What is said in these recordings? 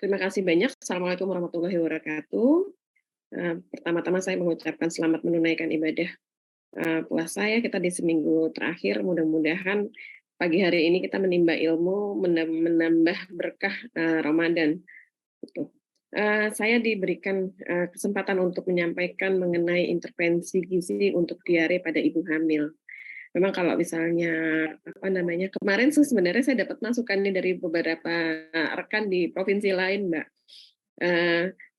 Terima kasih banyak. Assalamualaikum warahmatullahi wabarakatuh. Pertama-tama saya mengucapkan selamat menunaikan ibadah puasa ya, kita di seminggu terakhir. Mudah-mudahan pagi hari ini kita menimba ilmu, menambah berkah Ramadan. Gitu. Saya diberikan kesempatan untuk menyampaikan mengenai intervensi gizi untuk diare pada ibu hamil. Memang kalau misalnya kemarin sih sebenarnya saya dapat masukan nih dari beberapa rekan di provinsi lain, Mbak.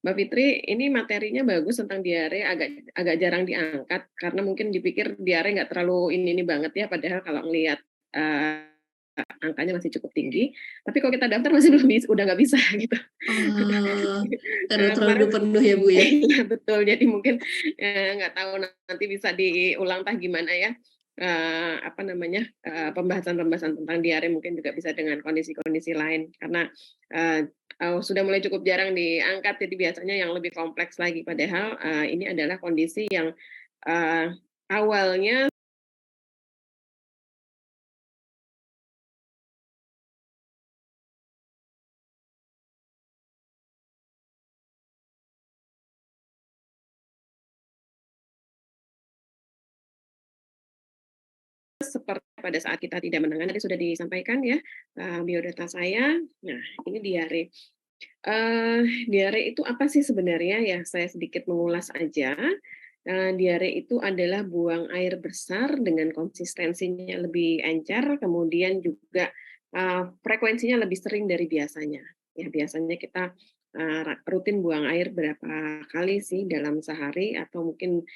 Mbak Fitri, ini materinya bagus tentang diare, agak agak jarang diangkat karena mungkin dipikir diare nggak terlalu ini banget ya, padahal kalau ngelihat angkanya masih cukup tinggi. Tapi kalau kita daftar masih belum bisa, udah nggak bisa gitu. Karena terlalu Kemarin penuh ya Bu ya. iya betul, jadi mungkin nggak tahu nanti bisa diulang gimana ya. Pembahasan-pembahasan tentang diare mungkin juga bisa dengan kondisi-kondisi lain karena sudah mulai cukup jarang diangkat, jadi biasanya yang lebih kompleks lagi, padahal ini adalah kondisi yang awalnya seperti pada saat kita tidak menangani, tadi sudah disampaikan ya biodata saya. Nah, ini diare. Diare itu apa sih sebenarnya ya? Saya sedikit mengulas aja. Diare itu adalah buang air besar dengan konsistensinya lebih encer, kemudian juga frekuensinya lebih sering dari biasanya. Ya, biasanya kita rutin buang air berapa kali sih dalam sehari atau mungkin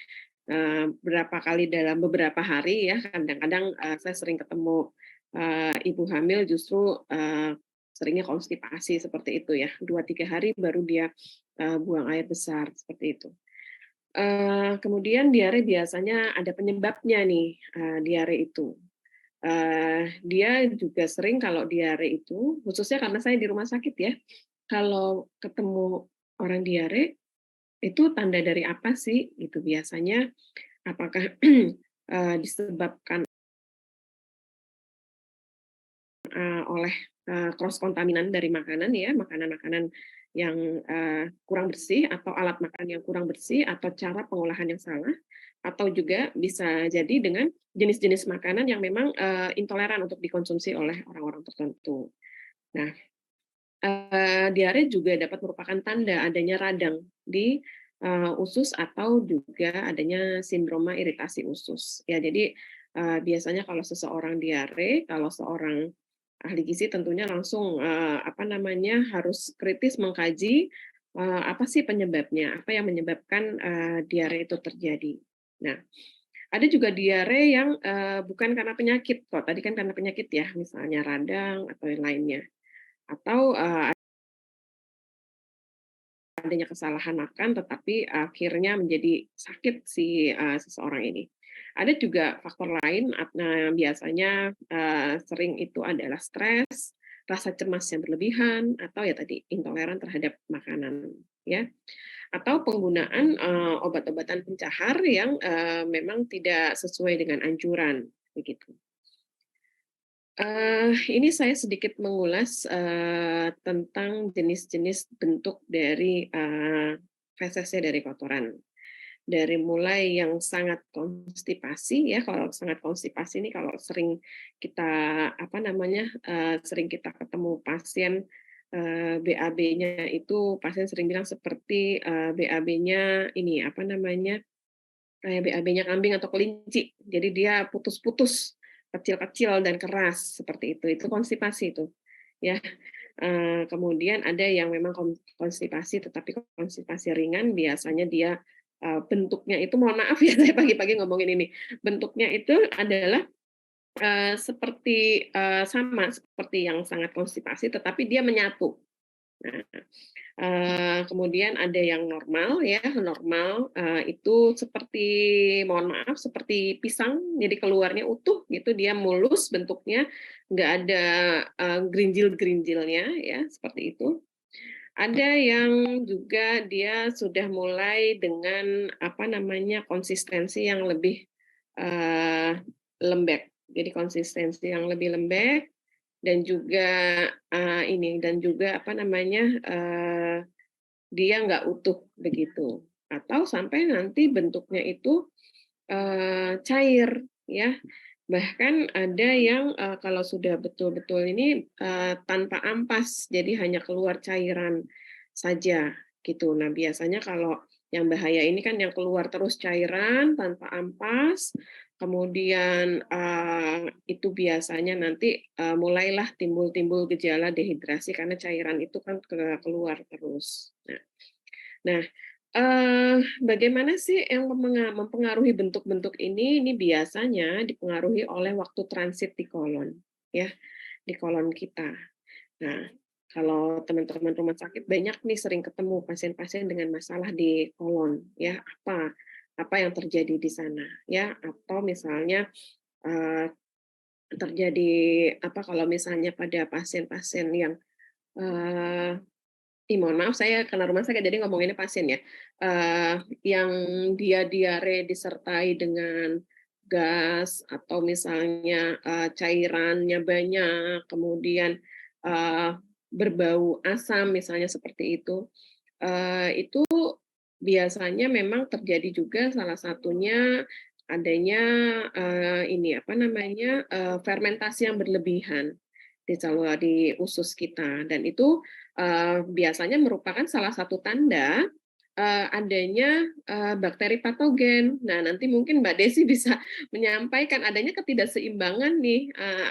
berapa kali dalam beberapa hari ya. Kadang-kadang saya sering ketemu ibu hamil justru seringnya konstipasi seperti itu ya. 2-3 hari baru dia buang air besar seperti itu. Kemudian diare biasanya ada penyebabnya nih, diare itu. Dia juga sering kalau diare itu, khususnya karena saya di rumah sakit ya, kalau ketemu orang diare, itu tanda dari apa sih? Gitu biasanya. Apakah disebabkan oleh cross kontaminan dari makanan ya, makanan-makanan yang kurang bersih atau alat makan yang kurang bersih atau cara pengolahan yang salah, atau juga bisa jadi dengan jenis-jenis makanan yang memang intoleran untuk dikonsumsi oleh orang-orang tertentu. Nah, diare juga dapat merupakan tanda adanya radang di usus atau juga adanya sindroma iritasi usus. Ya, jadi biasanya kalau seseorang diare, kalau seorang ahli gizi tentunya langsung harus kritis mengkaji apa sih penyebabnya, apa yang menyebabkan diare itu terjadi. Nah, ada juga diare yang bukan karena penyakit, kok tadi kan karena penyakit ya, misalnya radang atau yang lainnya, atau adanya kesalahan makan tetapi akhirnya menjadi sakit si seseorang ini. Ada juga faktor lain, biasanya sering itu adalah stres, rasa cemas yang berlebihan, atau ya tadi intoleran terhadap makanan, ya. Atau penggunaan obat-obatan pencahar yang memang tidak sesuai dengan anjuran, begitu. Ini saya sedikit mengulas tentang jenis-jenis bentuk dari fesesnya dari kotoran. Dari mulai yang sangat konstipasi ya, kalau sangat konstipasi ini kalau sering kita sering kita ketemu pasien BAB-nya itu pasien sering bilang seperti BAB-nya ini kayak BAB-nya kambing atau kelinci. Jadi dia putus-putus, kecil-kecil dan keras seperti itu. Itu konstipasi itu. Ya. Kemudian ada yang memang konstipasi tetapi konstipasi ringan, biasanya dia bentuknya itu, mohon maaf ya saya pagi-pagi ngomongin ini. Bentuknya itu adalah sama seperti yang sangat konstipasi tetapi dia menyatu. Nah, kemudian ada yang normal ya, normal itu seperti, mohon maaf, seperti pisang, jadi keluarnya utuh gitu, dia mulus bentuknya, nggak ada gerinjil-gerinjilnya ya, seperti itu. Ada yang juga dia sudah mulai dengan konsistensi yang lebih lembek, jadi konsistensi yang lebih lembek dan juga dan juga apa namanya, dia nggak utuh begitu, atau sampai nanti bentuknya itu cair ya. Bahkan ada yang, kalau sudah betul-betul ini, tanpa ampas, jadi hanya keluar cairan saja gitu. Nah, biasanya kalau yang bahaya ini kan yang keluar terus cairan tanpa ampas, kemudian, itu biasanya nanti, mulailah timbul-timbul gejala dehidrasi karena cairan itu kan keluar terus. Nah, bagaimana sih yang mempengaruhi bentuk-bentuk ini? Ini biasanya dipengaruhi oleh waktu transit di kolon, ya, di kolon kita. Nah, kalau teman-teman rumah sakit banyak nih sering ketemu pasien-pasien dengan masalah di kolon, ya, apa yang terjadi di sana, ya, atau misalnya, eee, terjadi kalau misalnya pada pasien-pasien yang, eee mohon maaf saya karena rumah sakit jadi ngomonginnya pasien ya, yang dia diare disertai dengan gas atau misalnya, cairannya banyak, kemudian, eee, berbau asam misalnya seperti itu biasanya memang terjadi juga salah satunya adanya, fermentasi yang berlebihan di usus kita dan itu, biasanya merupakan salah satu tanda, adanya, bakteri patogen. Nah, nanti mungkin Mbak Desi bisa menyampaikan adanya ketidakseimbangan nih,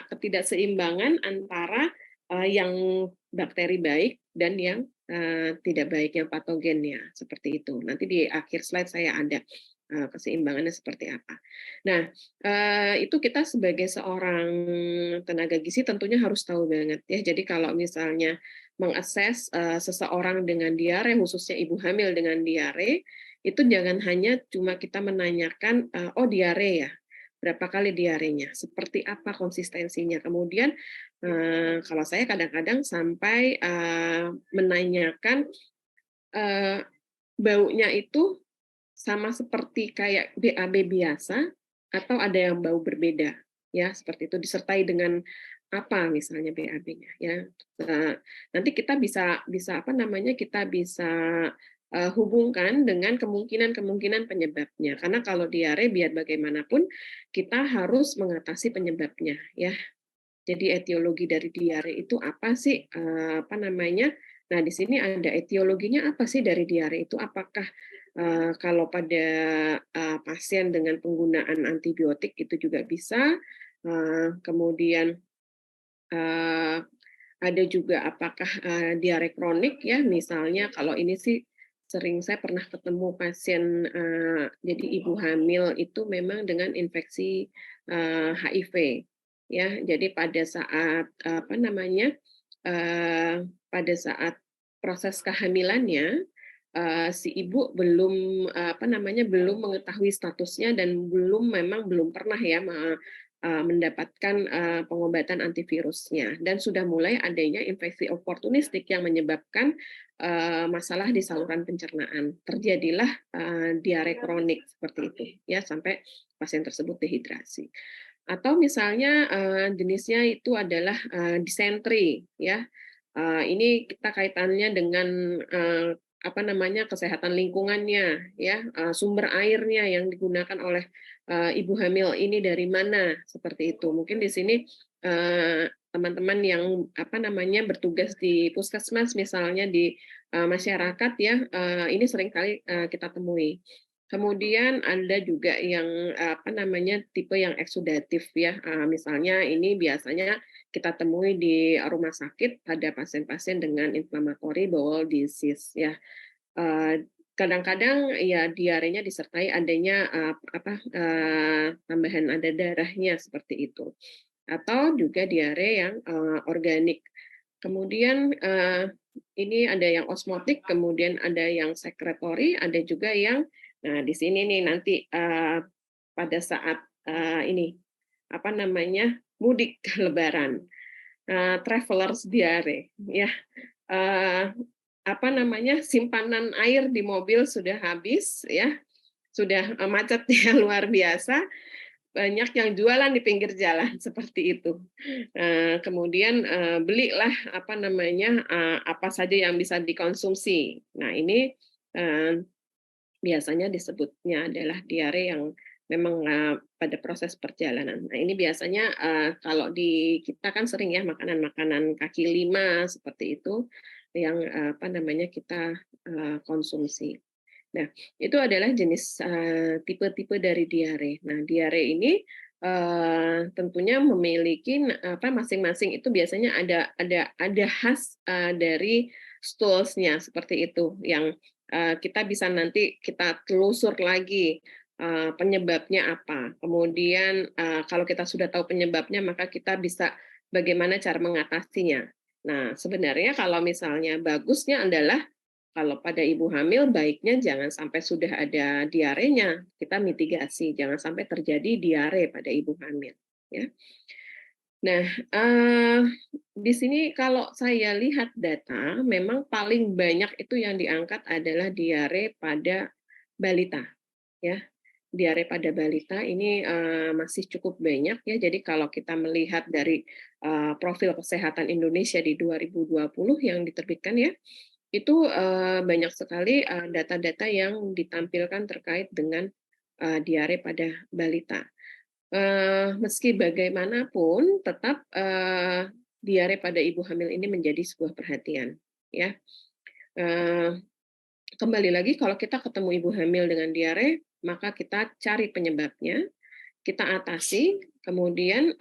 ketidakseimbangan antara, yang bakteri baik dan yang, tidak baik, yang patogennya, seperti itu. Nanti di akhir slide saya ada, keseimbangannya seperti apa. Nah, itu kita sebagai seorang tenaga gizi tentunya harus tahu banget ya. Jadi kalau misalnya mengakses seseorang dengan diare, khususnya ibu hamil dengan diare, itu jangan hanya cuma kita menanyakan, "Oh diare ya? Berapa kali diarenya? Seperti apa konsistensinya?" Kemudian, kalau saya kadang-kadang sampai, menanyakan, eee, baunya itu sama seperti kayak BAB biasa atau ada yang bau berbeda, ya seperti itu disertai dengan apa misalnya BAB-nya ya. Nanti kita bisa bisa apa namanya, kita bisa, hubungkan dengan kemungkinan-kemungkinan penyebabnya. Karena kalau diare biar bagaimanapun kita harus mengatasi penyebabnya ya. Jadi etiologi dari diare itu apa sih, apa namanya, nah di sini ada etiologinya apa sih dari diare itu, apakah, kalau pada, pasien dengan penggunaan antibiotik itu juga bisa, kemudian, eee, ada juga apakah, diare kronik ya, misalnya kalau ini sih sering saya pernah ketemu pasien, jadi ibu hamil itu memang dengan infeksi, HIV ya. Jadi pada saat, apa namanya, pada saat proses kehamilannya, si ibu belum, apa namanya, belum mengetahui statusnya dan belum pernah ya mendapatkan, pengobatan antivirusnya dan sudah mulai adanya infeksi oportunistik yang menyebabkan, masalah di saluran pencernaan. Terjadilah, diare kronik seperti itu ya, sampai pasien tersebut dehidrasi. Atau misalnya, jenisnya itu adalah, disentri ya, ini kita kaitannya dengan, apa namanya, kesehatan lingkungannya ya, sumber airnya yang digunakan oleh, ibu hamil ini dari mana, seperti itu. Mungkin di sini, teman-teman yang, apa namanya, bertugas di puskesmas misalnya di, masyarakat ya, ini seringkali, kita temui. Kemudian ada juga yang, apa namanya, tipe yang eksudatif ya, misalnya ini biasanya kita temui di rumah sakit pada pasien-pasien dengan inflammatory bowel disease ya. Kadang-kadang ya diarenya disertai adanya, tambahan ada darahnya seperti itu. Atau juga diare yang, organik. Kemudian, ini ada yang osmotik, kemudian ada yang sekretory, ada juga yang nah di sini nih nanti, pada saat, ini, apa namanya, mudik lebaran, travelers diare ya, eee, apa namanya, simpanan air di mobil sudah habis ya, sudah, macetnya luar biasa, banyak yang jualan di pinggir jalan seperti itu. Kemudian, belilah apa namanya, apa saja yang bisa dikonsumsi. Nah ini, eee, biasanya disebutnya adalah diare yang memang, pada proses perjalanan. Nah ini biasanya, kalau di kita kan sering ya makanan-makanan kaki lima seperti itu yang, apa namanya, kita, konsumsi. Nah, itu adalah jenis, tipe-tipe dari diare. Nah, diare ini, tentunya memiliki apa, masing-masing itu biasanya ada khas, dari stools-nya seperti itu, yang, kita bisa nanti kita telusur lagi, penyebabnya apa. Kemudian, kalau kita sudah tahu penyebabnya, maka kita bisa bagaimana cara mengatasinya. Nah, sebenarnya kalau misalnya bagusnya adalah kalau pada ibu hamil baiknya jangan sampai sudah ada diarenya, kita mitigasi, jangan sampai terjadi diare pada ibu hamil, ya. Nah, di sini kalau saya lihat data, memang paling banyak itu yang diangkat adalah diare pada balita, ya. Diare pada balita ini, masih cukup banyak ya, jadi kalau kita melihat dari, profil kesehatan Indonesia di 2020 yang diterbitkan ya, itu, banyak sekali, data-data yang ditampilkan terkait dengan, diare pada balita. Meski bagaimanapun tetap, diare pada ibu hamil ini menjadi sebuah perhatian, ya. Eee, Kembali lagi kalau kita ketemu ibu hamil dengan diare, maka kita cari penyebabnya, kita atasi, kemudian,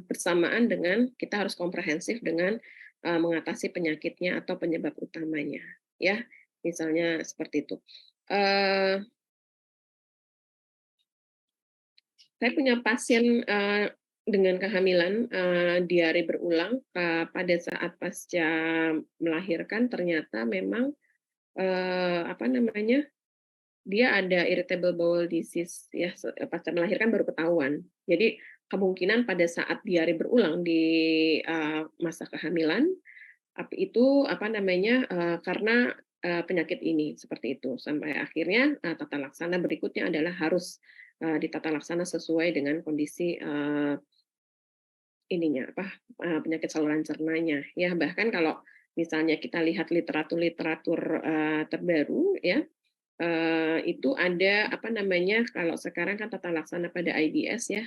bersamaan dengan kita harus komprehensif dengan, mengatasi penyakitnya atau penyebab utamanya, ya, misalnya seperti itu. Eee, saya punya pasien, dengan kehamilan, diare berulang, pada saat pasca melahirkan ternyata memang, apa namanya, dia ada irritable bowel disease ya, pasca melahirkan baru ketahuan. Jadi kemungkinan pada saat diare berulang di, masa kehamilan, itu apa namanya, karena, penyakit ini, seperti itu. Sampai akhirnya, tata laksana berikutnya adalah harus, ditata laksana sesuai dengan kondisi, ininya, apa, penyakit saluran cernanya, ya. Bahkan kalau misalnya kita lihat literatur-literatur, terbaru ya, itu ada apa namanya, kalau sekarang kan tata laksana pada IBS ya,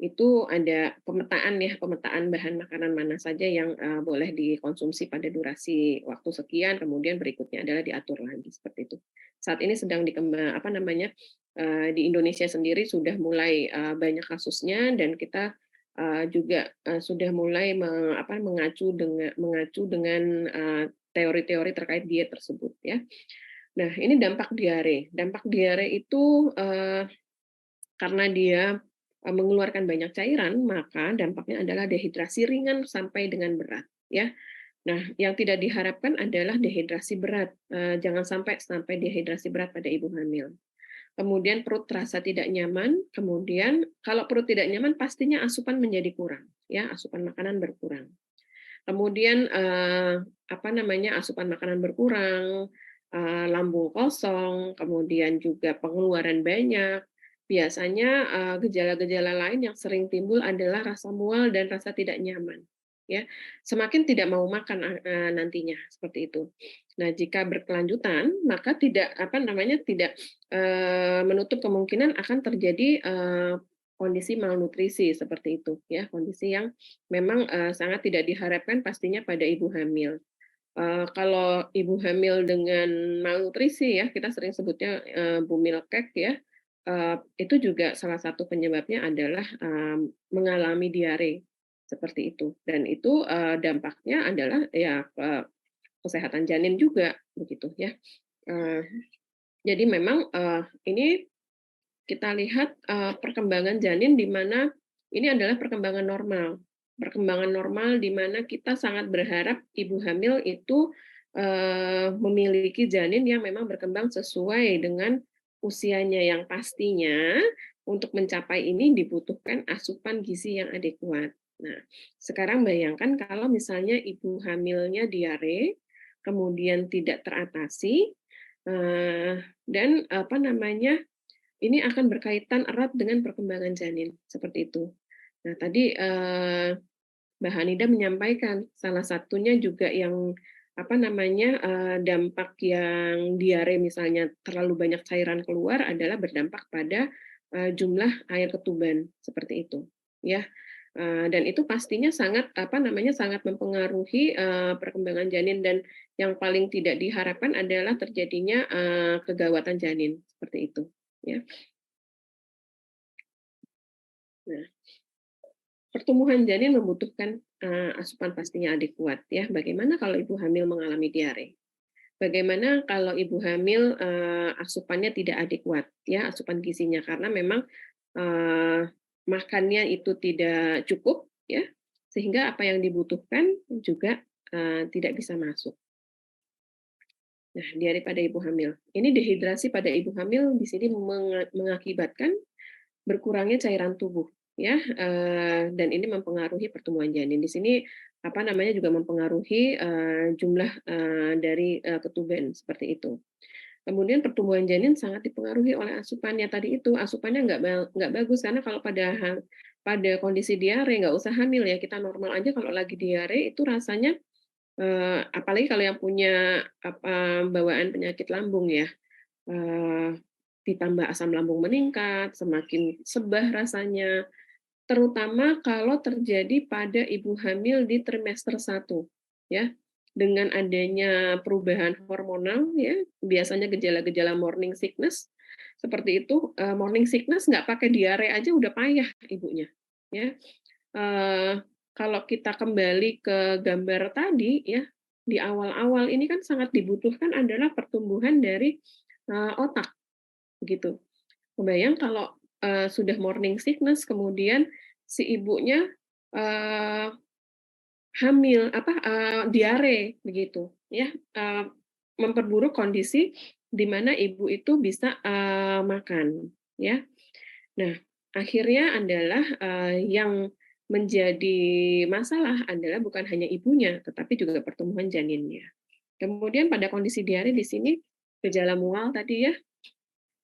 itu ada pemetaan ya, pemetaan bahan makanan mana saja yang, boleh dikonsumsi pada durasi waktu sekian, kemudian berikutnya adalah diatur lagi, seperti itu. Saat ini sedang apa namanya, di Indonesia sendiri sudah mulai, banyak kasusnya dan kita, juga, sudah mulai mengacu dengan, teori-teori terkait diet tersebut ya. Nah, ini dampak diare. Dampak diare itu, karena dia, mengeluarkan banyak cairan, maka dampaknya adalah dehidrasi ringan sampai dengan berat, ya. Nah, yang tidak diharapkan adalah dehidrasi berat, jangan sampai sampai dehidrasi berat pada ibu hamil. Kemudian perut terasa tidak nyaman, kemudian kalau perut tidak nyaman pastinya asupan menjadi kurang, ya, asupan makanan berkurang. Kemudian, apa namanya, asupan makanan berkurang, lambung kosong, kemudian juga pengeluaran banyak. Biasanya, gejala-gejala lain yang sering timbul adalah rasa mual dan rasa tidak nyaman, ya. Semakin tidak mau makan, nantinya, seperti itu. Nah, jika berkelanjutan, maka tidak, apa namanya, tidak, menutup kemungkinan akan terjadi, kondisi malnutrisi, seperti itu, ya. Kondisi yang memang, sangat tidak diharapkan pastinya pada ibu hamil. Kalau ibu hamil dengan malnutrisi ya, kita sering sebutnya, bumilkek ya, itu juga salah satu penyebabnya adalah, mengalami diare, seperti itu. Dan itu, dampaknya adalah ya ke kesehatan janin juga, begitu ya. Eee, jadi memang, ini kita lihat, perkembangan janin di mana ini adalah perkembangan normal. Perkembangan normal di mana kita sangat berharap ibu hamil itu, memiliki janin yang memang berkembang sesuai dengan usianya yang pastinya untuk mencapai ini dibutuhkan asupan gizi yang adekuat. Nah, sekarang bayangkan kalau misalnya ibu hamilnya diare, kemudian tidak teratasi, dan apa namanya, ini akan berkaitan erat dengan perkembangan janin, seperti itu. Nah, tadi, Mbak Hanida menyampaikan salah satunya juga yang, apa namanya, dampak yang diare misalnya terlalu banyak cairan keluar adalah berdampak pada, jumlah air ketuban, seperti itu, ya. Dan itu pastinya sangat, apa namanya, sangat mempengaruhi, perkembangan janin dan yang paling tidak diharapkan adalah terjadinya, kegawatan janin, seperti itu, ya. Nah, pertumbuhan janin membutuhkan, asupan pastinya adekuat ya. Bagaimana kalau ibu hamil mengalami diare? Bagaimana kalau ibu hamil, asupannya tidak adekuat ya, asupan gizinya karena memang, eee, makannya itu tidak cukup ya, sehingga apa yang dibutuhkan juga, tidak bisa masuk. Nah, diare pada ibu hamil. Ini dehidrasi pada ibu hamil di sini mengakibatkan berkurangnya cairan tubuh ya, dan ini mempengaruhi pertumbuhan janin. Di sini, apa namanya, juga mempengaruhi, jumlah, dari, ketuban, seperti itu. Kemudian pertumbuhan janin sangat dipengaruhi oleh asupannya tadi itu, asupannya nggak bagus karena kalau pada kondisi diare nggak usah hamil ya, kita normal aja kalau lagi diare itu rasanya, apalagi kalau yang punya, bawaan penyakit lambung ya, eee, ditambah asam lambung meningkat, semakin sebah rasanya, terutama kalau terjadi pada ibu hamil di trimester 1, ya. Dengan adanya perubahan hormonal ya, biasanya gejala-gejala morning sickness, seperti itu, morning sickness nggak pakai diare aja udah payah ibunya, ya. Eee, Kalau kita kembali ke gambar tadi ya, di awal-awal ini kan sangat dibutuhkan adalah pertumbuhan dari, otak, begitu. Kebayang kalau, sudah morning sickness kemudian si ibunya, eee, hamil diare begitu ya, memperburuk kondisi di mana ibu itu bisa, makan ya. Nah, akhirnya adalah, yang menjadi masalah adalah bukan hanya ibunya, tetapi juga pertumbuhan janinnya. Kemudian pada kondisi diare di sini gejala mual tadi ya,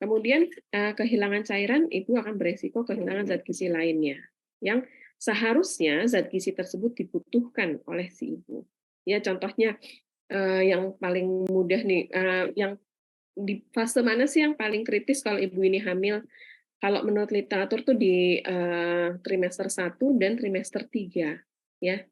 kemudian, kehilangan cairan, ibu akan beresiko kehilangan zat gizi lainnya, yang seharusnya zat gizi tersebut dibutuhkan oleh si ibu. Ya contohnya, yang paling mudah nih, yang di fase mana sih yang paling kritis kalau ibu ini hamil? Kalau menurut literatur tuh di, trimester 1 dan trimester 3 ya.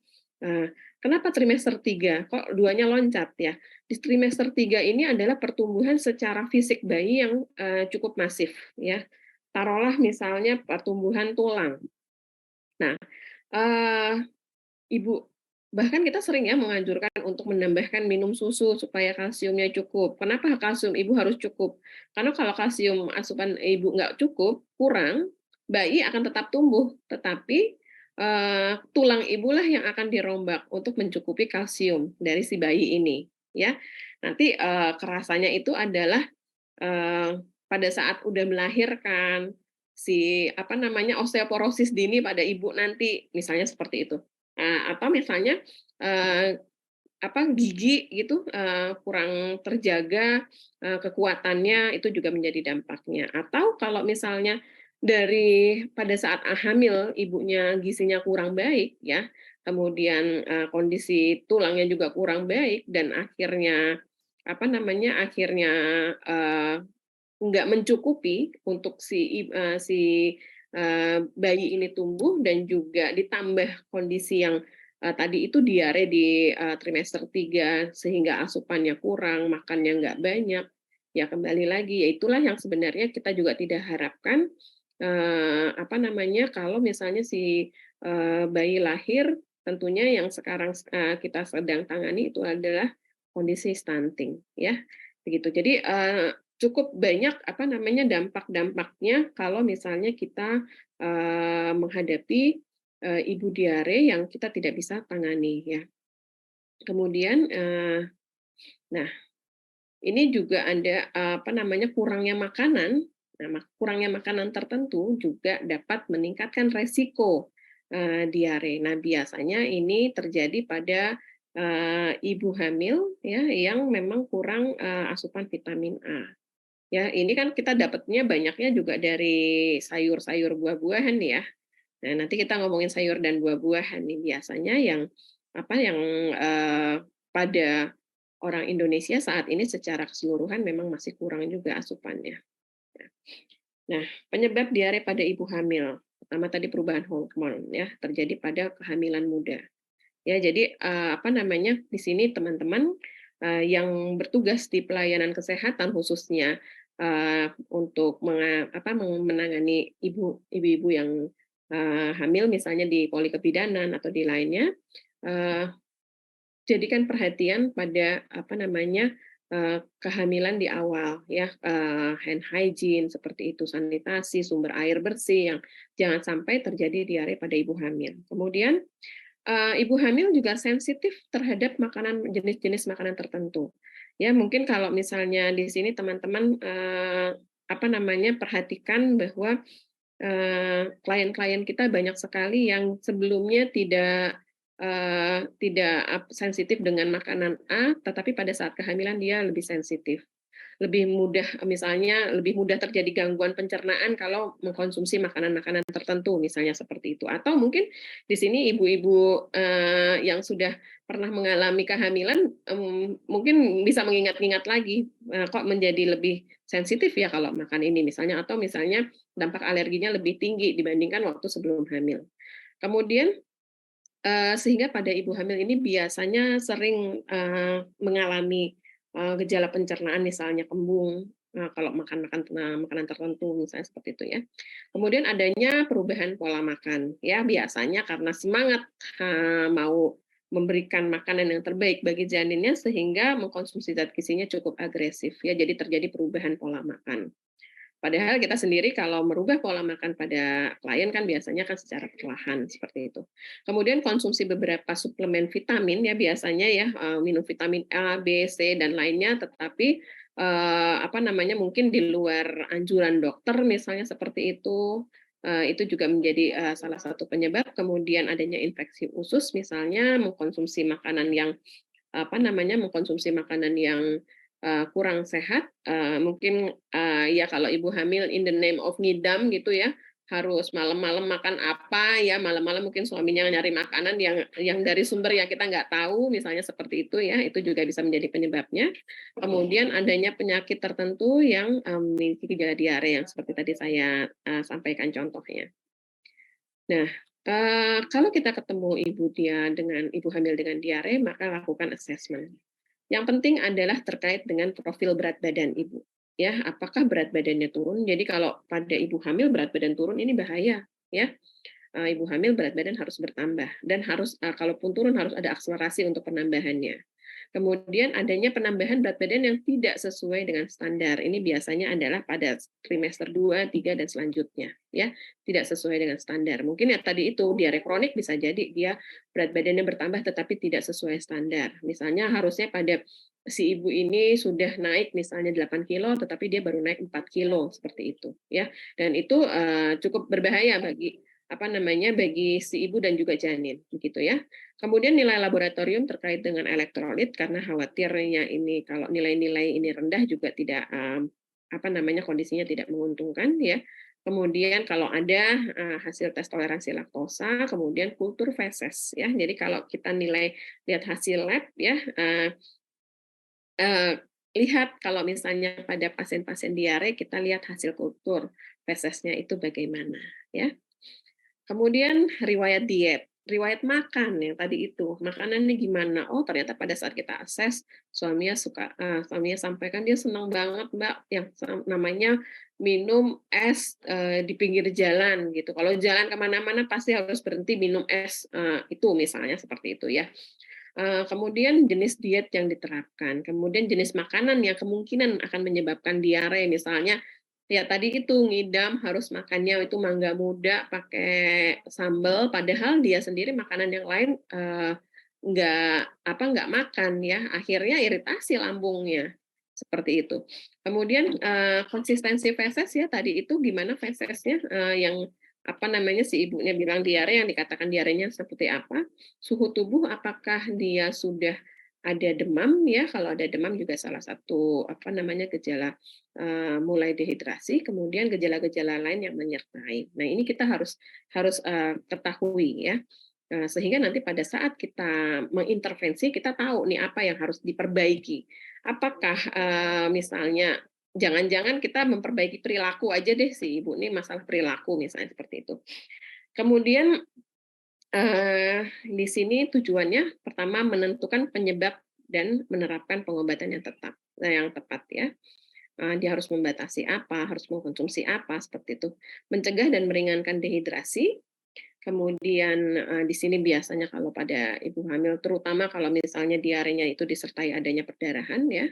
Kenapa trimester 3? Kok duanya loncat ya? Di trimester 3 ini adalah pertumbuhan secara fisik bayi yang, cukup masif ya. Taruhlah misalnya pertumbuhan tulang. Nah, eee Ibu bahkan kita sering ya menganjurkan untuk menambahkan minum susu supaya kalsiumnya cukup. Kenapa kalsium ibu harus cukup? Karena kalau kalsium asupan ibu nggak cukup, kurang, bayi akan tetap tumbuh, tetapi, tulang ibulah yang akan dirombak untuk mencukupi kalsium dari si bayi ini, ya. Nanti, kerasanya itu adalah, pada saat udah melahirkan, si, apa namanya, osteoporosis dini pada ibu nanti, misalnya seperti itu. Atau misalnya, eee, gigi gitu, kurang terjaga, kekuatannya itu juga menjadi dampaknya. Atau kalau misalnya dari pada saat hamil ibunya gizinya kurang baik ya, kemudian, kondisi tulangnya juga kurang baik dan akhirnya, apa namanya, akhirnya, eee, nggak mencukupi untuk bayi ini tumbuh dan juga ditambah kondisi yang, tadi itu diare di, trimester 3 sehingga asupannya kurang, makannya nggak banyak, ya kembali lagi, ya itulah yang sebenarnya kita juga tidak harapkan, apa namanya, kalau misalnya si, bayi lahir tentunya yang sekarang kita sedang tangani itu adalah kondisi stunting ya, begitu. Jadi, cukup banyak, apa namanya, dampak-dampaknya kalau misalnya kita, menghadapi, ibu diare yang kita tidak bisa tangani ya. Kemudian, nah ini juga ada, apa namanya, kurangnya makanan. Nah, kurangnya makanan tertentu juga dapat meningkatkan resiko, diare. Nah, biasanya ini terjadi pada, ibu hamil ya yang memang kurang, asupan vitamin A. Ya, ini kan kita dapatnya banyaknya juga dari sayur-sayur, buah-buahan ya. Nah, nanti kita ngomongin sayur dan buah-buahan nih, biasanya yang apa yang pada orang Indonesia saat ini secara keseluruhan memang masih kurang juga asupannya. Nah, penyebab diare pada ibu hamil, pertama tadi perubahan hormon ya, terjadi pada kehamilan muda. Ya, jadi, apa namanya, di sini teman-teman, yang bertugas di pelayanan kesehatan khususnya, untuk menangani ibu-ibu yang, hamil misalnya di Poli Kebidanan atau di lainnya, eee, jadikan perhatian pada, apa namanya, kehamilan di awal ya, hand hygiene seperti itu, sanitasi, sumber air bersih yang jangan sampai terjadi diare pada ibu hamil. Kemudian ibu hamil juga sensitif terhadap jenis-jenis makanan tertentu. Ya, mungkin kalau misalnya di sini teman-teman, apa namanya, perhatikan bahwa, klien-klien kita banyak sekali yang sebelumnya tidak sensitif dengan makanan A, tetapi pada saat kehamilan dia lebih sensitif. Lebih mudah misalnya lebih mudah terjadi gangguan pencernaan kalau mengkonsumsi makanan-makanan tertentu, misalnya seperti itu. Atau mungkin di sini ibu-ibu, yang sudah pernah mengalami kehamilan, mungkin bisa mengingat-ingat lagi, kok menjadi lebih sensitif ya kalau makan ini misalnya, atau misalnya dampak alerginya lebih tinggi dibandingkan waktu sebelum hamil. Kemudian, sehingga pada ibu hamil ini biasanya sering, mengalami, gejala pencernaan misalnya kembung, kalau makan makanan tertentu misalnya seperti itu ya. Kemudian adanya perubahan pola makan, ya biasanya karena semangat, mau memberikan makanan yang terbaik bagi janinnya sehingga mengkonsumsi zat gizinya cukup agresif ya, jadi terjadi perubahan pola makan. Padahal kita sendiri kalau merubah pola makan pada klien kan biasanya kan secara perlahan seperti itu. Kemudian konsumsi beberapa suplemen vitamin ya biasanya ya, minum vitamin A, B, C dan lainnya tetapi, apa namanya, mungkin di luar anjuran dokter misalnya seperti itu juga menjadi, salah satu penyebab. Kemudian adanya infeksi usus misalnya, mengkonsumsi makanan yang, kurang sehat, mungkin, ya kalau ibu hamil in the name of ngidam gitu ya, harus malam-malam makan apa ya, malam-malam mungkin suaminya nyari makanan yang dari sumber yang kita nggak tahu, misalnya seperti itu ya, itu juga bisa menjadi penyebabnya. Kemudian adanya penyakit tertentu yang, memiliki gejala diare yang seperti tadi saya, sampaikan contohnya. Nah, kalau kita ketemu ibu hamil dengan diare, maka lakukan assessment. Yang penting adalah terkait dengan profil berat badan ibu, ya. Apakah berat badannya turun? Jadi kalau pada ibu hamil berat badan turun ini bahaya, ya. Ibu hamil berat badan harus bertambah dan harus, kalaupun turun harus ada akselerasi untuk penambahannya. Kemudian adanya penambahan berat badan yang tidak sesuai dengan standar. Ini biasanya adalah pada trimester 2, 3 dan selanjutnya, ya. Tidak sesuai dengan standar. Mungkin ya tadi itu, diare kronik bisa jadi dia berat badannya bertambah tetapi tidak sesuai standar. Misalnya harusnya pada si ibu ini sudah naik misalnya 8 kilo, tetapi dia baru naik 4 kilo, seperti itu, ya. Dan itu, cukup berbahaya bagi si ibu dan juga janin, begitu ya. Kemudian nilai laboratorium terkait dengan elektrolit karena khawatirnya ini kalau nilai-nilai ini rendah juga tidak, kondisinya tidak menguntungkan ya. Kemudian kalau ada, hasil tes toleransi laktosa, kemudian kultur feses ya. Jadi kalau kita lihat hasil lab ya, Eee, lihat kalau misalnya pada pasien-pasien diare, kita lihat hasil kultur fesesnya itu bagaimana, ya. Kemudian riwayat makan yang tadi itu, makanannya gimana, oh ternyata pada saat kita akses, suaminya sampaikan dia senang banget Mbak, yang namanya minum es, di pinggir jalan gitu. Kalau jalan kemana mana pasti harus berhenti minum es, itu misalnya seperti itu ya. Kemudian jenis diet yang diterapkan, kemudian jenis makanan yang kemungkinan akan menyebabkan diare, misalnya ya tadi itu ngidam harus makannya itu mangga muda pakai sambal, padahal dia sendiri makanan yang lain, nggak makan ya, akhirnya iritasi lambungnya, seperti itu. Kemudian, konsistensi feses ya tadi itu gimana fesesnya, yang si ibunya bilang diare, yang dikatakan diarenya seperti apa, suhu tubuh apakah dia sudah ada demam ya, kalau ada demam juga salah satu gejala mulai dehidrasi, kemudian gejala-gejala lain yang menyertai. Nah, ini kita harus harus ketahui ya. Sehingga nanti pada saat kita mengintervensi, kita tahu nih apa yang harus diperbaiki. Apakah misalnya jangan-jangan kita memperbaiki perilaku aja deh si ibu ini masalah perilaku misalnya seperti itu. Kemudian di sini tujuannya pertama menentukan penyebab dan menerapkan pengobatan yang tepat ya. Dia harus membatasi apa, harus mengkonsumsi apa, seperti itu. Mencegah dan meringankan dehidrasi, kemudian di sini biasanya kalau pada ibu hamil, terutama kalau misalnya diarenya itu disertai adanya perdarahan ya,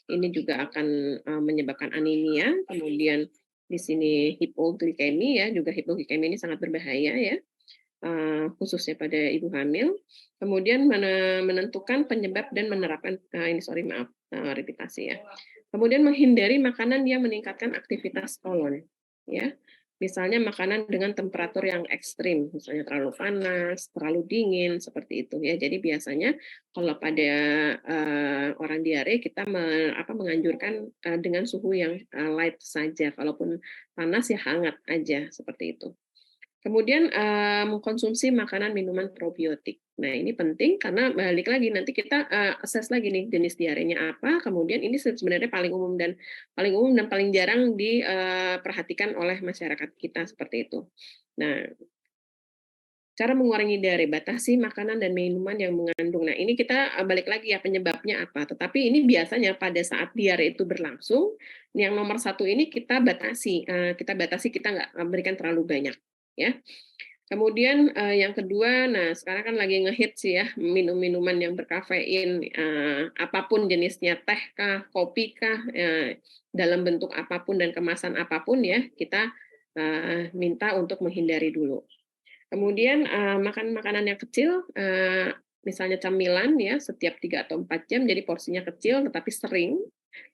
ini juga akan menyebabkan anemia, kemudian di sini hipoglikemi ya, juga hipoglikemi ini sangat berbahaya ya, khususnya pada ibu hamil. Kemudian menentukan penyebab dan menerapkan repitasi ya. Kemudian menghindari makanan yang meningkatkan aktivitas kolon ya. Misalnya makanan dengan temperatur yang ekstrim, misalnya terlalu panas, terlalu dingin, seperti itu ya. Jadi biasanya kalau pada orang diare kita menganjurkan dengan suhu yang light saja, kalaupun panas ya hangat aja seperti itu. Kemudian mengkonsumsi makanan minuman probiotik. Nah, ini penting karena balik lagi nanti kita assess lagi nih jenis diarenya apa, kemudian ini sebenarnya paling umum dan paling jarang diperhatikan oleh masyarakat kita seperti itu. Nah, cara mengurangi diare, batasi makanan dan minuman yang mengandung. Nah, ini kita balik lagi ya penyebabnya apa. Tetapi ini biasanya pada saat diare itu berlangsung, yang nomor satu ini kita batasi, kita nggak berikan terlalu banyak, ya. Kemudian yang kedua, nah sekarang kan lagi ngehits sih ya minum-minuman yang berkafein, apapun jenisnya, teh kah, kopi kah, dalam bentuk apapun dan kemasan apapun ya, kita minta untuk menghindari dulu. Kemudian makan makanan yang kecil, misalnya camilan ya setiap 3 atau 4 jam, jadi porsinya kecil tetapi sering.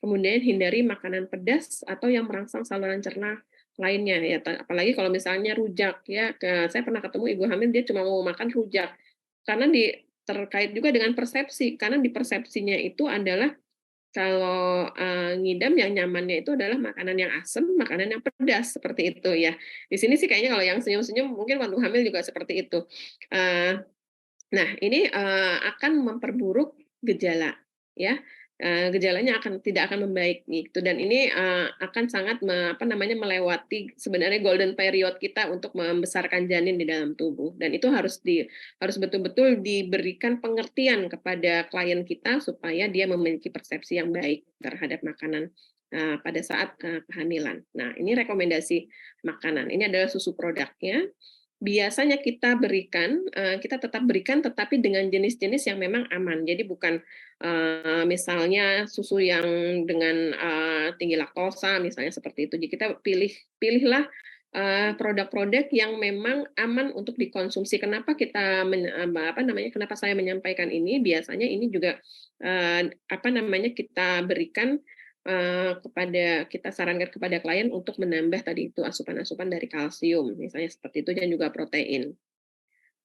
Kemudian hindari makanan pedas atau yang merangsang saluran cerna lainnya ya, apalagi kalau misalnya rujak ya, saya pernah ketemu ibu hamil dia cuma mau makan rujak. Karena terkait juga dengan persepsi, karena di persepsinya itu adalah kalau, ngidam yang nyamannya itu adalah makanan yang asam, makanan yang pedas, seperti itu ya. Di sini sih kayaknya kalau yang senyum-senyum mungkin waktu hamil juga seperti itu. Eee, nah ini, akan memperburuk gejala ya, gejalanya tidak akan membaik gitu dan ini, akan sangat melewati sebenarnya golden period kita untuk membesarkan janin di dalam tubuh dan itu harus betul-betul diberikan pengertian kepada klien kita supaya dia memiliki persepsi yang baik terhadap makanan, pada saat, kehamilan. Nah, ini rekomendasi makanan, ini adalah susu produknya. Biasanya kita tetap berikan tetapi dengan jenis-jenis yang memang aman. Jadi bukan, misalnya susu yang dengan, tinggi laktosa misalnya seperti itu. Jadi kita pilihlah, produk-produk yang memang aman untuk dikonsumsi. Kenapa saya menyampaikan ini, biasanya ini juga, kita berikan kita sarankan kepada klien untuk menambah tadi itu asupan-asupan dari kalsium, misalnya seperti itu dan juga protein.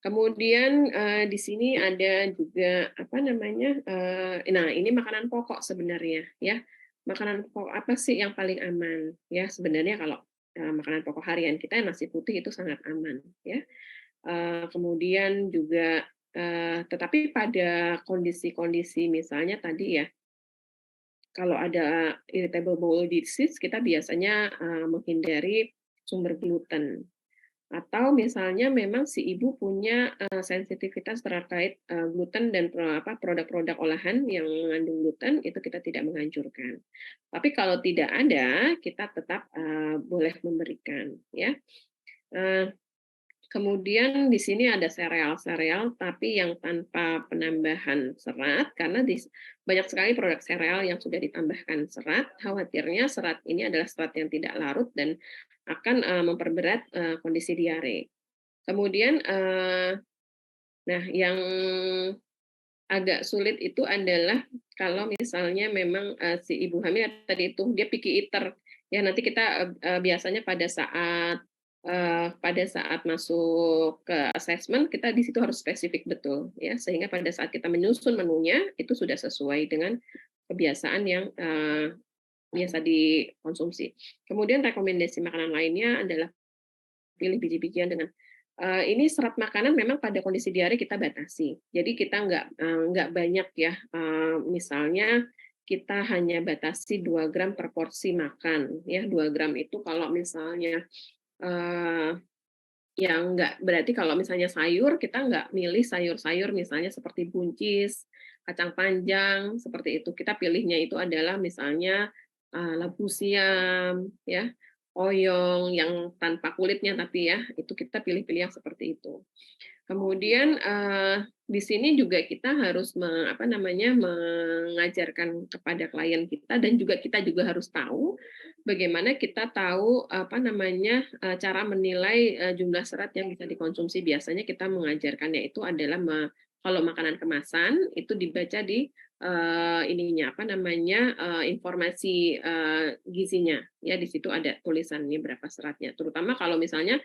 Kemudian, di sini ada juga nah ini makanan pokok sebenarnya ya. Makanan pokok apa sih yang paling aman? Ya sebenarnya kalau, makanan pokok harian kita nasi putih itu sangat aman ya. Kemudian juga, tetapi pada kondisi-kondisi misalnya tadi ya, kalau ada irritable bowel disease, kita biasanya menghindari sumber gluten. Atau misalnya memang si ibu punya sensitivitas terkait gluten dan produk-produk olahan yang mengandung gluten, itu kita tidak menganjurkan. Tapi kalau tidak ada, kita tetap boleh memberikan, ya. Kemudian di sini ada sereal-sereal, tapi yang tanpa penambahan serat, karena banyak sekali produk sereal yang sudah ditambahkan serat. Khawatirnya serat ini adalah serat yang tidak larut dan akan memperberat kondisi diare. Kemudian, nah yang agak sulit itu adalah kalau misalnya memang si ibu hamil tadi itu dia picky eater, ya nanti kita biasanya pada saat pada saat masuk ke assessment kita di situ harus spesifik betul ya, sehingga pada saat kita menyusun menunya itu sudah sesuai dengan kebiasaan yang, biasa dikonsumsi. Kemudian rekomendasi makanan lainnya adalah pilih biji-bijian dengan ini serat makanan memang pada kondisi diare kita batasi. Jadi kita nggak banyak ya, misalnya kita hanya batasi 2 gram per porsi makan ya, 2 gram itu kalau misalnya, eee, yang nggak berarti kalau misalnya sayur, kita nggak milih sayur-sayur misalnya seperti buncis, kacang panjang, seperti itu. Kita pilihnya itu adalah misalnya, labu siam, ya, oyong yang tanpa kulitnya tapi ya, itu kita pilih-pilih yang seperti itu. Kemudian, di sini juga kita harus apa namanya, mengajarkan kepada klien kita dan juga kita juga harus tahu bagaimana kita tahu, apa namanya, cara menilai, jumlah serat yang bisa dikonsumsi. Biasanya kita mengajarkannya itu adalah kalau makanan kemasan itu dibaca di, ininya, apa namanya, informasi, gizinya, ya di situ ada tulisannya berapa seratnya. Terutama kalau misalnya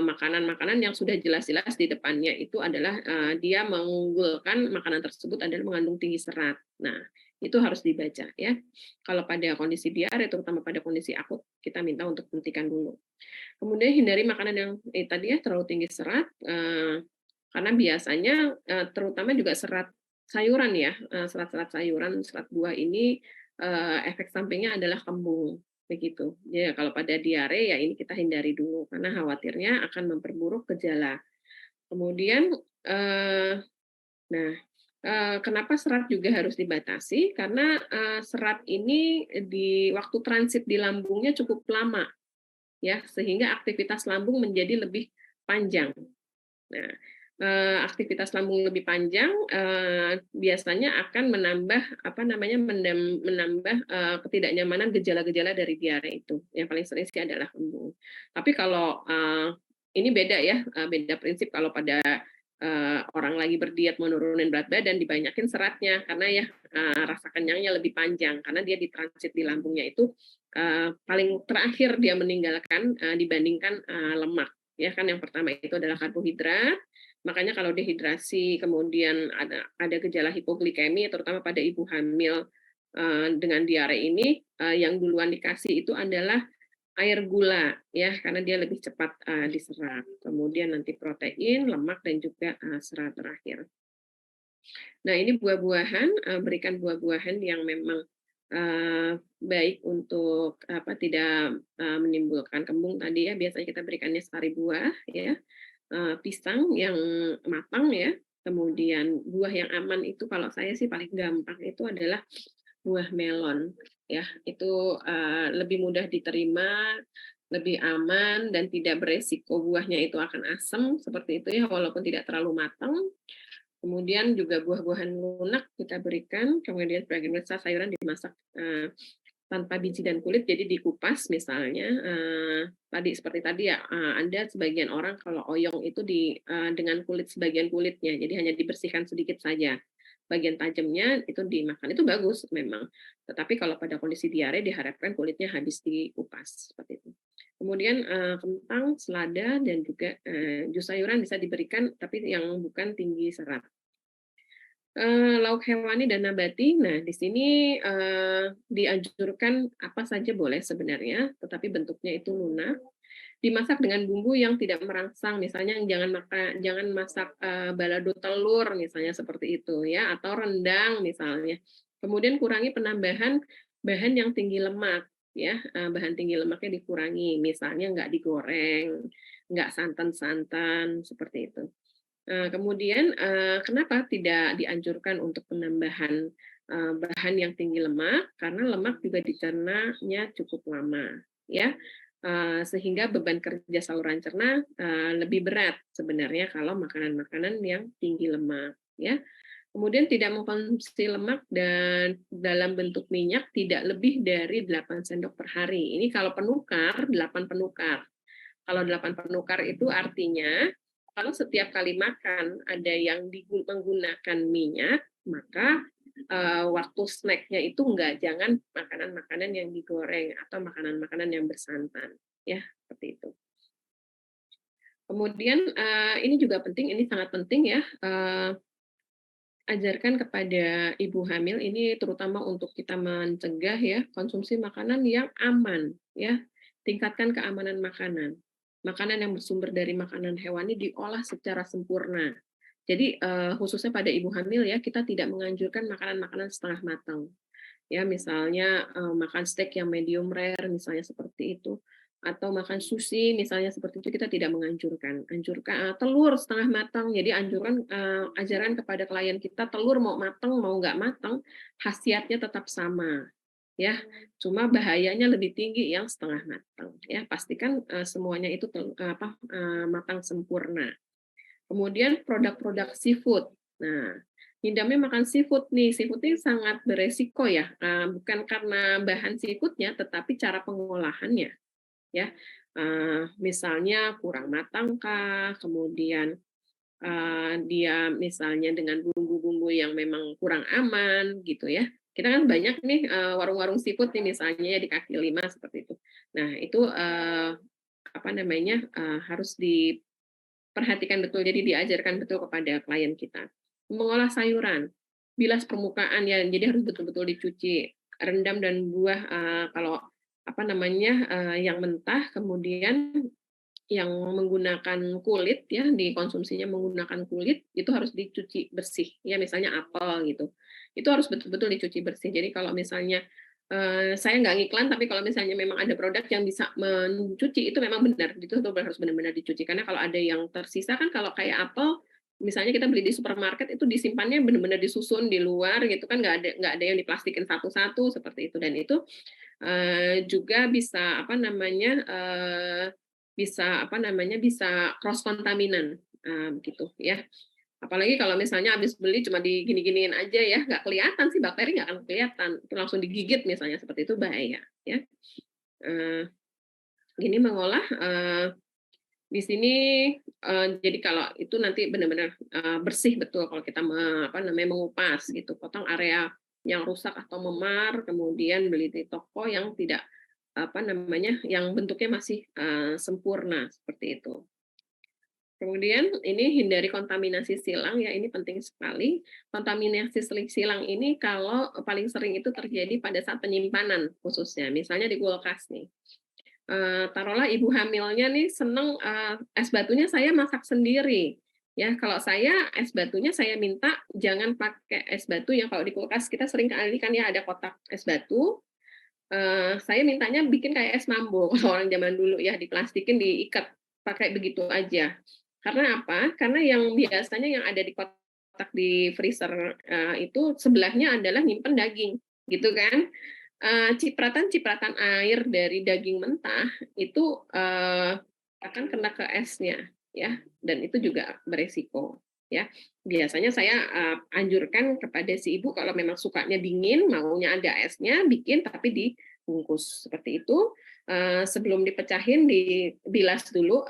makanan-makanan yang sudah jelas-jelas di depannya itu adalah, dia mengunggulkan makanan tersebut adalah mengandung tinggi serat. Nah, itu harus dibaca ya. Kalau pada kondisi diare, terutama pada kondisi akut, kita minta untuk hentikan dulu. Kemudian hindari makanan yang tadi ya terlalu tinggi serat, karena biasanya, terutama juga serat sayuran ya, serat-serat sayuran, serat buah ini, efek sampingnya adalah kembung. Begitu. Ya kalau pada diare ya ini kita hindari dulu karena khawatirnya akan memperburuk gejala. Kemudian, nah, kenapa serat juga harus dibatasi? Karena, serat ini di waktu transit di lambungnya cukup lama ya, sehingga aktivitas lambung menjadi lebih panjang. Nah, aktivitas lambung lebih panjang, biasanya akan menambah, apa namanya, menambah, ketidaknyamanan gejala-gejala dari diare itu. Yang paling sering sih adalah embun. Tapi kalau, ini beda ya, beda prinsip kalau pada, orang lagi berdiet mau nurunin berat badan, dibanyakin seratnya, karena ya, rasa kenyangnya lebih panjang, karena dia ditransit di lambungnya itu, paling terakhir dia meninggalkan, dibandingkan, lemak. Ya kan yang pertama itu adalah karbohidrat, makanya kalau dehidrasi kemudian ada gejala hipoglikemi terutama pada ibu hamil, dengan diare ini, yang duluan dikasih itu adalah air gula ya, karena dia lebih cepat, diserap. Kemudian nanti protein, lemak, dan juga, serat terakhir. Nah ini buah-buahan, berikan buah-buahan yang memang, baik untuk apa, tidak, menimbulkan kembung tadi ya, biasanya kita berikannya sari buah ya, pisang yang matang ya, kemudian buah yang aman itu kalau saya sih paling gampang itu adalah buah melon ya, itu, lebih mudah diterima, lebih aman dan tidak beresiko buahnya itu akan asam, seperti itu ya, walaupun tidak terlalu matang. Kemudian juga buah-buahan lunak kita berikan, kemudian sebagian besar sayuran dimasak, tanpa biji dan kulit, jadi dikupas misalnya, tadi seperti tadi ya, ada sebagian orang kalau oyong itu dengan sebagian kulitnya, jadi hanya dibersihkan sedikit saja. Bagian tajamnya itu dimakan, itu bagus memang. Tetapi kalau pada kondisi diare diharapkan kulitnya habis dikupas, seperti itu. Kemudian, kentang, selada, dan juga, jus sayuran bisa diberikan, tapi yang bukan tinggi serat. Lauk hewani dan nabati, nah di sini, dianjurkan apa saja boleh sebenarnya, tetapi bentuknya itu lunak, dimasak dengan bumbu yang tidak merangsang, misalnya jangan masak, balado telur misalnya seperti itu ya, atau rendang misalnya. Kemudian kurangi penambahan bahan yang tinggi lemak ya, bahan tinggi lemaknya dikurangi, misalnya nggak digoreng, nggak santan-santan, seperti itu. Kemudian, kenapa tidak dianjurkan untuk penambahan, bahan yang tinggi lemak, karena lemak juga dicernanya cukup lama, ya, sehingga beban kerja saluran cerna, lebih berat sebenarnya kalau makanan-makanan yang tinggi lemak, ya. Kemudian tidak mengkonsumsi lemak dan dalam bentuk minyak tidak lebih dari 8 sendok per hari. Ini kalau penukar, 8 penukar. Kalau 8 penukar itu artinya kalau setiap kali makan ada yang menggunakan minyak, maka, waktu snack-nya itu jangan makanan-makanan yang digoreng atau makanan-makanan yang bersantan, ya, seperti itu. Kemudian, ini juga penting, ini sangat penting ya, ajarkan kepada ibu hamil ini terutama untuk kita mencegah ya, konsumsi makanan yang aman ya. Tingkatkan keamanan makanan. Makanan yang bersumber dari makanan hewani diolah secara sempurna. Jadi, khususnya pada ibu hamil ya, kita tidak menganjurkan makanan-makanan setengah matang. Ya, misalnya, makan steak yang medium rare misalnya seperti itu, atau makan sushi misalnya seperti itu kita tidak menganjurkan. Telur setengah matang, jadi anjuran, ajaran kepada klien kita telur mau matang, mau nggak matang, khasiatnya tetap sama, ya. Cuma bahayanya lebih tinggi yang setengah matang, ya. Pastikan, semuanya itu matang sempurna. Kemudian produk-produk seafood. Nah, hindari makan seafood nih, seafood ini sangat beresiko ya, bukan karena bahan seafood-nya, tetapi cara pengolahannya, ya. Misalnya kurang matang kah, kemudian, dia misalnya dengan bumbu-bumbu yang memang kurang aman, gitu ya. Kita kan banyak nih, warung-warung seafood nih misalnya ya di kaki lima seperti itu. Nah itu, apa namanya, harus perhatikan betul, jadi diajarkan betul kepada klien kita. Mengolah sayuran, bilas permukaan ya, jadi harus betul-betul dicuci. Rendam dan buah, kalau apa namanya, yang mentah, kemudian yang menggunakan kulit ya, dikonsumsinya menggunakan kulit, itu harus dicuci bersih, ya misalnya apel gitu. Itu harus betul-betul dicuci bersih. Jadi kalau misalnya, saya nggak ngiklan, tapi kalau misalnya memang ada produk yang bisa mencuci, itu memang benar, itu tuh harus benar-benar dicuci. Karena kalau ada yang tersisa kan kalau kayak apel, misalnya kita beli di supermarket itu disimpannya benar-benar disusun di luar gitu kan, nggak ada yang diplastikin satu-satu seperti itu. Dan itu juga bisa apa namanya, bisa cross kontaminan, begitu ya. Apalagi kalau misalnya habis beli cuma digini-giniin aja ya, nggak kelihatan sih bakteri nggak akan kelihatan, itu langsung digigit misalnya seperti itu bahaya ya. Eee, Gini mengolah, di sini, jadi kalau itu nanti benar-benar, bersih betul kalau kita mengupas gitu, potong area yang rusak atau memar, kemudian beli di toko yang tidak, yang bentuknya masih, sempurna, seperti itu. Kemudian ini hindari kontaminasi silang ya, ini penting sekali. Kontaminasi silang ini kalau paling sering itu terjadi pada saat penyimpanan khususnya, misalnya di kulkas nih. Taruhlah ibu hamilnya nih seneng, es batunya saya masak sendiri, ya. Kalau saya es batunya saya minta jangan pakai es batu yang kalau di kulkas kita sering kali kan ya ada kotak es batu, saya mintanya bikin kayak es mambo kalau orang zaman dulu ya, diplastikin, diikat, pakai begitu aja. Karena apa? Karena yang biasanya yang ada di kotak di freezer, itu sebelahnya adalah nyimpen daging, gitu kan. Cipratan-cipratan air dari daging mentah itu, akan kena ke esnya ya, dan itu juga beresiko ya. Biasanya saya, anjurkan kepada si ibu kalau memang sukanya dingin, maunya ada esnya, bikin tapi dibungkus seperti itu, sebelum dipecahin dibilas dulu,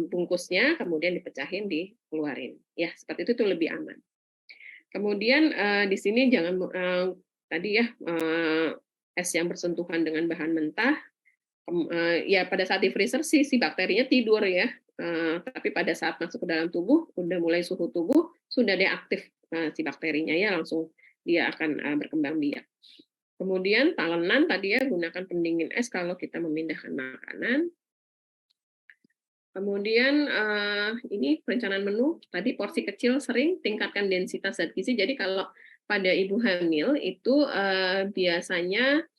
bungkusnya, kemudian dipecahin, dikeluarin, ya seperti itu lebih aman. Kemudian, di sini jangan, tadi ya, es yang bersentuhan dengan bahan mentah, ya pada saat di freezer sih si bakterinya tidur ya, tapi pada saat masuk ke dalam tubuh, udah mulai suhu tubuh, sudah dia aktif, si bakterinya ya langsung dia akan, berkembang biak. Kemudian talenan tadi ya, gunakan pendingin es kalau kita memindahkan makanan. Kemudian, ini perencanaan menu, tadi porsi kecil sering, tingkatkan densitas zat gizi. Jadi kalau pada ibu hamil itu, biasanya,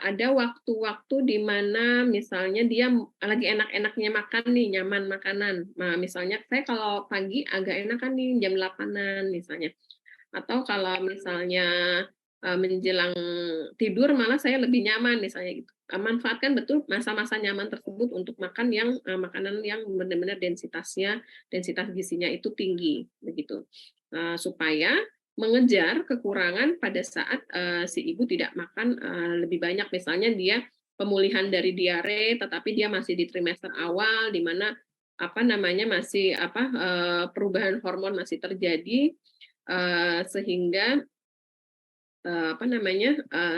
ada waktu-waktu di mana misalnya dia lagi enak-enaknya makan nih, nyaman makanan. Nah, misalnya saya kalau pagi agak enakan nih jam 8-an misalnya. Atau kalau misalnya, menjelang tidur malah saya lebih nyaman misalnya gitu. Manfaatkan betul masa-masa nyaman tersebut untuk makan yang, makanan yang benar-benar densitas gizinya itu tinggi, begitu. Supaya mengejar kekurangan pada saat, si ibu tidak makan, lebih banyak. Misalnya dia pemulihan dari diare, tetapi dia masih di trimester awal, di mana, perubahan hormon masih terjadi, sehingga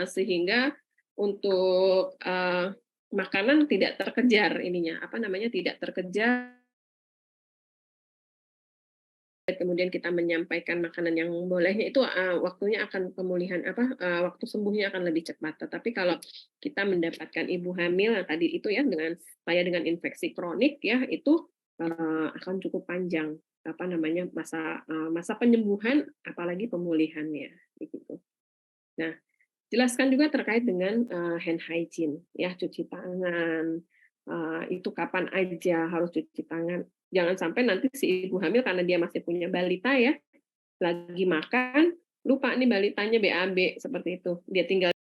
sehingga untuk, makanan tidak terkejar ininya, apa namanya, tidak terkejar, kemudian kita menyampaikan makanan yang bolehnya itu, waktunya akan pemulihan waktu sembuhnya akan lebih cepat. Tetapi kalau kita mendapatkan ibu hamil yang tadi itu ya, dengan infeksi kronik ya, itu, akan cukup panjang, apa namanya, masa penyembuhan apalagi pemulihannya, begitu. Nah, jelaskan juga terkait dengan, hand hygiene ya, cuci tangan, itu kapan aja harus cuci tangan. Jangan sampai nanti si ibu hamil karena dia masih punya balita ya, lagi makan, lupa nih balitanya BAB, seperti itu. Dia tinggalin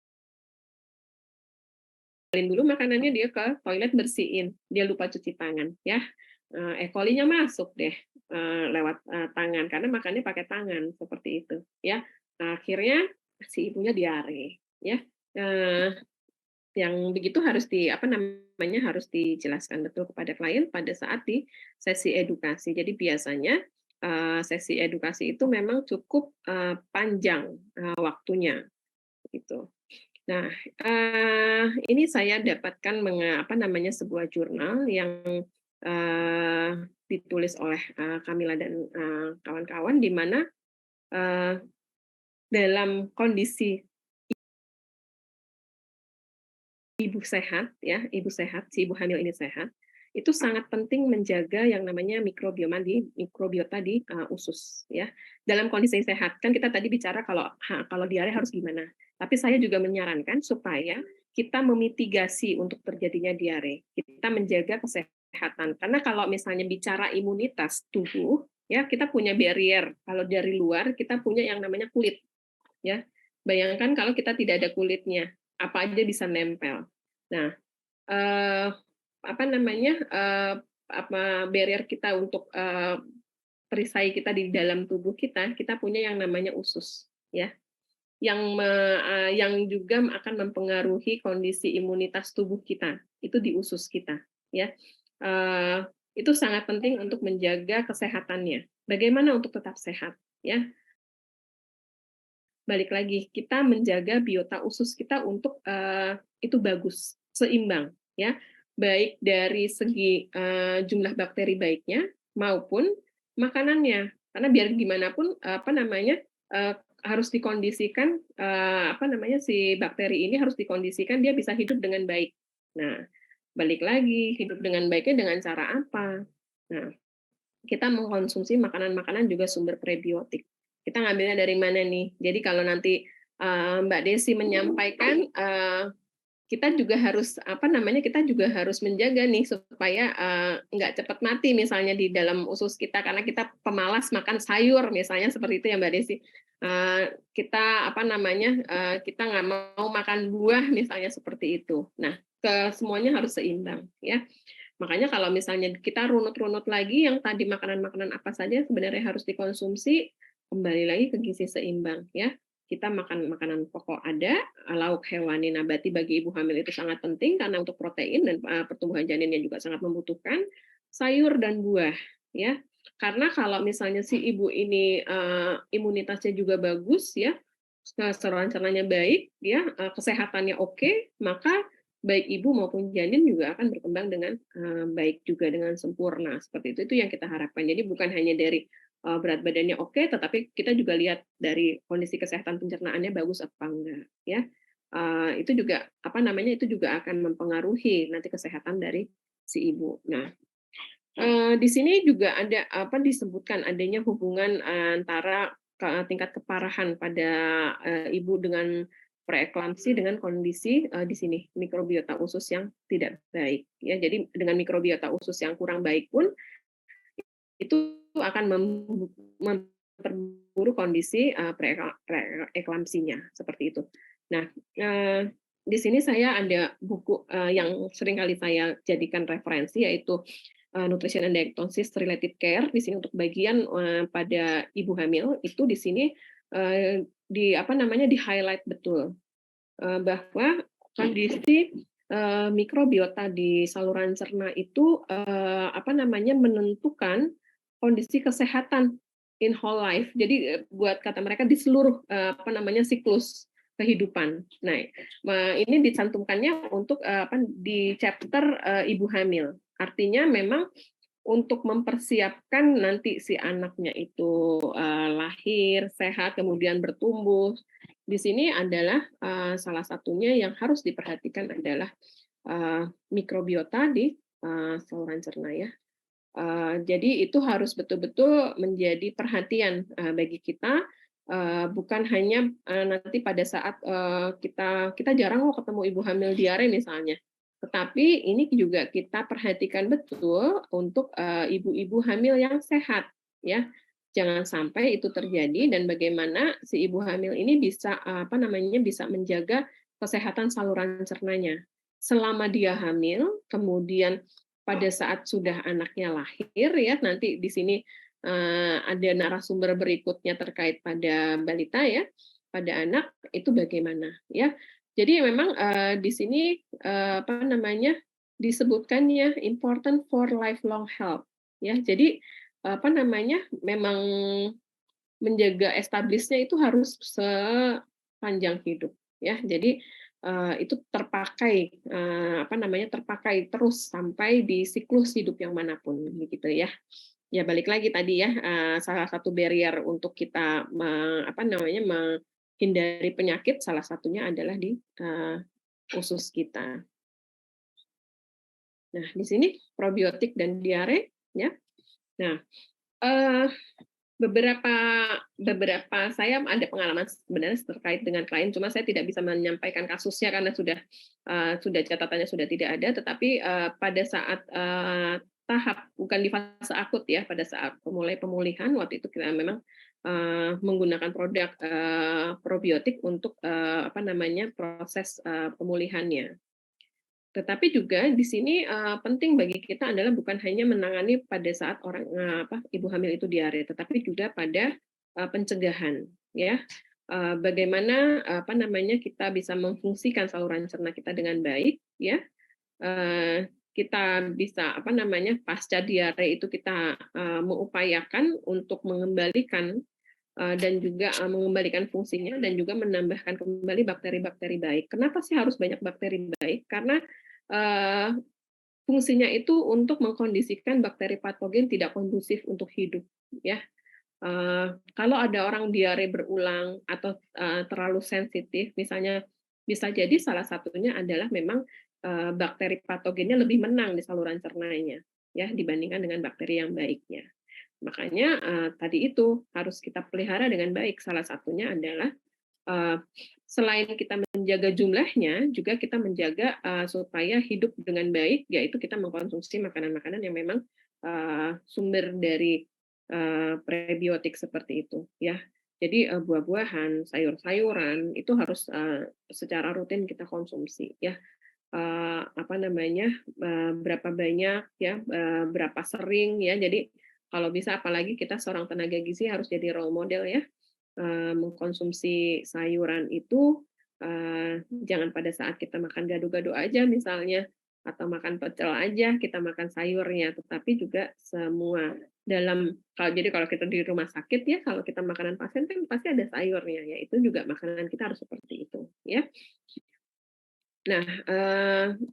dulu makanannya, dia ke toilet bersihin, dia lupa cuci tangan ya, E. coli-nya masuk deh, lewat, tangan, karena makannya pakai tangan, seperti itu ya. Akhirnya si ibunya diare ya, yang begitu harus harus dijelaskan betul kepada klien pada saat di sesi edukasi. Jadi biasanya, sesi edukasi itu memang cukup, panjang, waktunya, gitu. Nah, ini saya dapatkan sebuah jurnal yang, eee, ditulis oleh, Kamila dan, kawan-kawan, di mana, eee, dalam kondisi ibu sehat, si ibu hamil ini sehat, itu sangat penting menjaga yang namanya mikrobiota di, usus ya. Dalam kondisi sehat, kan kita tadi bicara kalau diare harus gimana, tapi saya juga menyarankan supaya kita memitigasi untuk terjadinya diare. Kita menjaga kesehatan, karena kalau misalnya bicara imunitas tubuh, ya kita punya barrier, kalau dari luar kita punya yang namanya kulit, ya. Bayangkan kalau kita tidak ada kulitnya, apa aja bisa nempel. Nah, eee, barrier kita untuk, perisai kita di dalam tubuh kita, kita punya yang namanya usus, ya, yang juga akan mempengaruhi kondisi imunitas tubuh kita, itu di usus kita, ya. Eee, itu sangat penting untuk menjaga kesehatannya. Bagaimana untuk tetap sehat, ya? Balik lagi, kita menjaga biota usus kita untuk, itu bagus, seimbang, ya. Baik dari segi, jumlah bakteri baiknya maupun makanannya. Karena biar gimana pun, harus dikondisikan, si bakteri ini harus dikondisikan dia bisa hidup dengan baik. Nah, balik lagi, hidup dengan baiknya dengan cara apa? Nah, kita mengkonsumsi makanan-makanan juga sumber prebiotik. Kita ngambilnya dari mana nih? Jadi kalau nanti, Mbak Desi menyampaikan, kita juga harus, kita juga harus menjaga nih supaya, nggak cepat mati misalnya di dalam usus kita karena kita pemalas makan sayur misalnya seperti itu ya Mbak Desi. Kita nggak mau makan buah misalnya seperti itu. Nah, semuanya harus seimbang ya. Makanya kalau misalnya kita runut-runut lagi yang tadi makanan-makanan apa saja sebenarnya harus dikonsumsi, kembali lagi ke gizi seimbang ya. Kita makan makanan pokok ada, lauk hewani nabati bagi ibu hamil itu sangat penting karena untuk protein dan pertumbuhan janinnya juga sangat membutuhkan, sayur dan buah ya. Karena kalau misalnya si ibu ini imunitasnya juga bagus ya, saluran cernanya baik ya, kesehatannya oke, maka baik ibu maupun janin juga akan berkembang dengan, baik juga, dengan sempurna, seperti itu. Itu yang kita harapkan. Jadi bukan hanya dari, berat badannya oke, tetapi kita juga lihat dari kondisi kesehatan pencernaannya bagus apa enggak, ya. Itu juga akan mempengaruhi nanti kesehatan dari si ibu. Nah, di sini juga ada, disebutkan adanya hubungan antara tingkat keparahan pada, ibu dengan preeklamsi dengan kondisi, di sini mikrobiota usus yang tidak baik, ya. Jadi dengan mikrobiota usus yang kurang baik pun, itu akan memperburuk kondisi, preeklamsinya, seperti itu. Nah, di sini saya ada buku, yang sering kali saya jadikan referensi, yaitu, Nutrition and Diagnosis Related Care, di sini untuk bagian, pada ibu hamil, itu di sini, di-highlight betul, bahwa kondisi, mikrobiota di saluran cerna itu, menentukan kondisi kesehatan in whole life. Jadi, buat kata mereka di seluruh, siklus. kehidupan. Nah, ini dicantumkannya untuk di chapter ibu hamil. Artinya memang untuk mempersiapkan nanti si anaknya itu lahir sehat, kemudian bertumbuh. Di sini adalah salah satunya yang harus diperhatikan adalah mikrobiota di saluran cerna ya. Jadi itu harus betul-betul menjadi perhatian bagi kita, bukan hanya nanti pada saat kita jarang kok ketemu ibu hamil diare misalnya, tetapi ini juga kita perhatikan betul untuk ibu-ibu hamil yang sehat, ya. Jangan sampai itu terjadi dan bagaimana si ibu hamil ini bisa bisa menjaga kesehatan saluran cernanya. Selama dia hamil, kemudian pada saat sudah anaknya lahir ya, nanti di sini ada narasumber berikutnya terkait pada balita ya, pada anak itu bagaimana ya. Jadi memang di sini disebutkan ya important for lifelong health ya. Jadi memang menjaga establishnya itu harus sepanjang hidup ya. Jadi itu terpakai terus sampai di siklus hidup yang manapun begitu ya. Ya balik lagi tadi ya, salah satu barrier untuk kita menghindari penyakit salah satunya adalah di usus kita. Nah, di sini probiotik dan diare ya. Nah, beberapa saya ada pengalaman sebenarnya terkait dengan klien, cuma saya tidak bisa menyampaikan kasusnya karena sudah catatannya sudah tidak ada, tetapi pada saat tahap bukan di fase akut ya, pada saat mulai pemulihan waktu itu kita memang menggunakan produk probiotik untuk proses pemulihannya. Tetapi juga di sini penting bagi kita adalah bukan hanya menangani pada saat orang ibu hamil itu diare, tetapi juga pada pencegahan, ya. Bagaimana kita bisa memfungsikan saluran cerna kita dengan baik, ya. Kita bisa pasca diare itu kita mengupayakan untuk mengembalikan dan juga mengembalikan fungsinya dan juga menambahkan kembali bakteri-bakteri baik. Kenapa sih harus banyak bakteri baik? Karena fungsinya itu untuk mengkondisikan bakteri patogen tidak kondusif untuk hidup, ya. Kalau ada orang diare berulang atau terlalu sensitif, misalnya bisa jadi salah satunya adalah memang bakteri patogennya lebih menang di saluran cernanya, ya, dibandingkan dengan bakteri yang baiknya. Makanya tadi itu harus kita pelihara dengan baik. Salah satunya adalah selain kita menjaga jumlahnya, juga kita menjaga supaya hidup dengan baik, yaitu kita mengkonsumsi makanan-makanan yang memang sumber dari prebiotik seperti itu, ya. Jadi buah-buahan, sayur-sayuran itu harus secara rutin kita konsumsi, ya. Berapa banyak, ya, berapa sering, ya. Jadi kalau bisa, apalagi kita seorang tenaga gizi harus jadi role model ya. Mengkonsumsi sayuran itu jangan pada saat kita makan gado-gado aja misalnya, atau makan pecel aja kita makan sayurnya, tetapi juga semua kalau kita di rumah sakit ya, kalau kita makanan pasien kan pasti ada sayurnya ya, itu juga makanan kita harus seperti itu ya. Nah,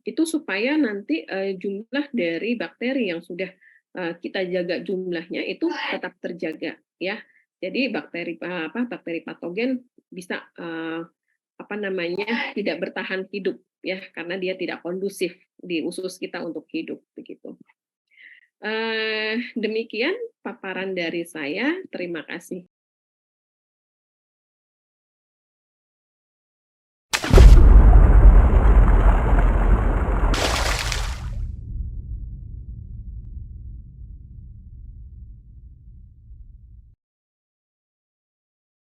itu supaya nanti jumlah dari bakteri yang sudah kita jaga jumlahnya itu tetap terjaga ya. Jadi bakteri patogen bisa tidak bertahan hidup ya, karena dia tidak kondusif di usus kita untuk hidup begitu. Demikian paparan dari saya. Terima kasih.